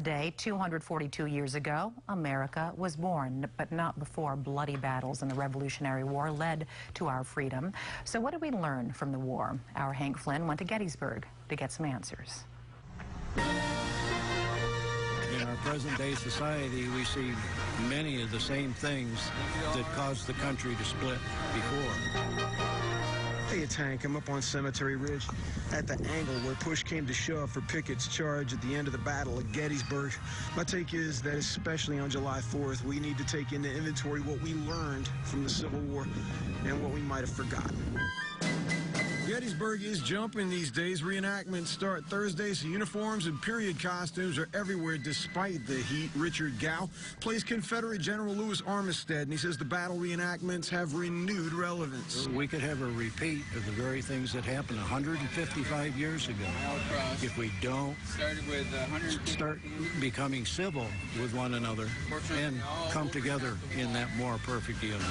Day, 242 years ago, America was born, but not before bloody battles in the Revolutionary War led to our freedom. So what did we learn from the war? Our Hank Flynn went to Gettysburg to get some answers. In our present-day society, we see many of the same things that caused the country to split before. Hey, it's Hank. I'm up on Cemetery Ridge at the angle where push came to shove for Pickett's charge at the end of the Battle of Gettysburg. My take is that especially on July 4th, we need to take into inventory what we learned from the Civil War and what we might have forgotten. Gettysburg is jumping these days. Reenactments start Thursday, so uniforms and period costumes are everywhere despite the heat. Richard Gow plays Confederate General Louis Armistead, and he says the battle reenactments have renewed relevance. We could have a repeat of the very things that happened 155 years ago if we don't start becoming civil with one another and come together in that more perfect union.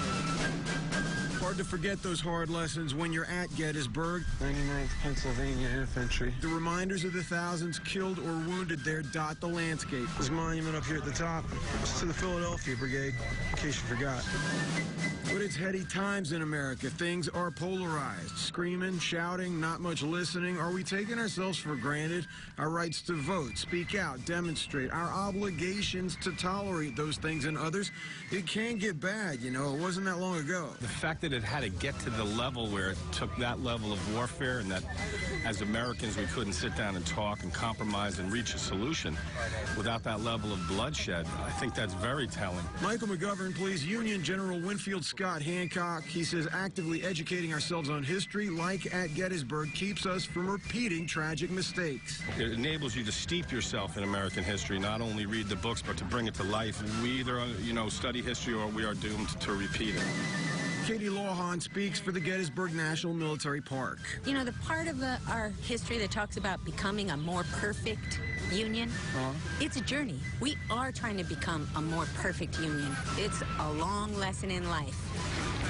Hard to forget those hard lessons when you're at Gettysburg. 99th Pennsylvania Infantry. The reminders of the thousands killed or wounded there dot the landscape. This monument up here at the top is to the Philadelphia Brigade, in case you forgot. But it's heady times in America. Things are polarized. Screaming, shouting, not much listening. Are we taking ourselves for granted? Our rights to vote, speak out, demonstrate, our obligations to tolerate those things in others. It can get bad, you know. It wasn't that long ago. The fact that it had to get to the level where it took that level of warfare and that as Americans we couldn't sit down and talk and compromise and reach a solution without that level of bloodshed, I think that's very telling. Michael McGovern plays Union General Winfield Scott Hancock. He says actively educating ourselves on history, like at Gettysburg, keeps us from repeating tragic mistakes. It enables you to steep yourself in American history, not only read the books, but to bring it to life. We either, study history or we are doomed to repeat it. Katie Lawhon speaks for the Gettysburg National Military Park. You know, the part of our history that talks about becoming a more perfect union, it's a journey. We are trying to become a more perfect union. It's a long lesson in life.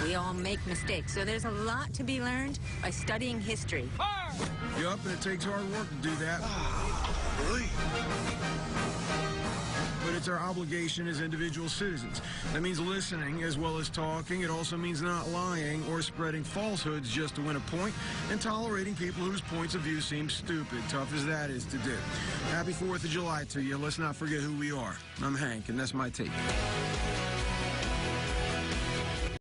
We all make mistakes, so there's a lot to be learned by studying history. Yup, and it takes hard work to do that. Really? But it's our obligation as individual citizens. That means listening as well as talking. It also means not lying or spreading falsehoods just to win a point, and tolerating people whose points of view seem stupid, tough as that is to do. Happy 4th of July to you. Let's not forget who we are. I'm Hank, and that's my take.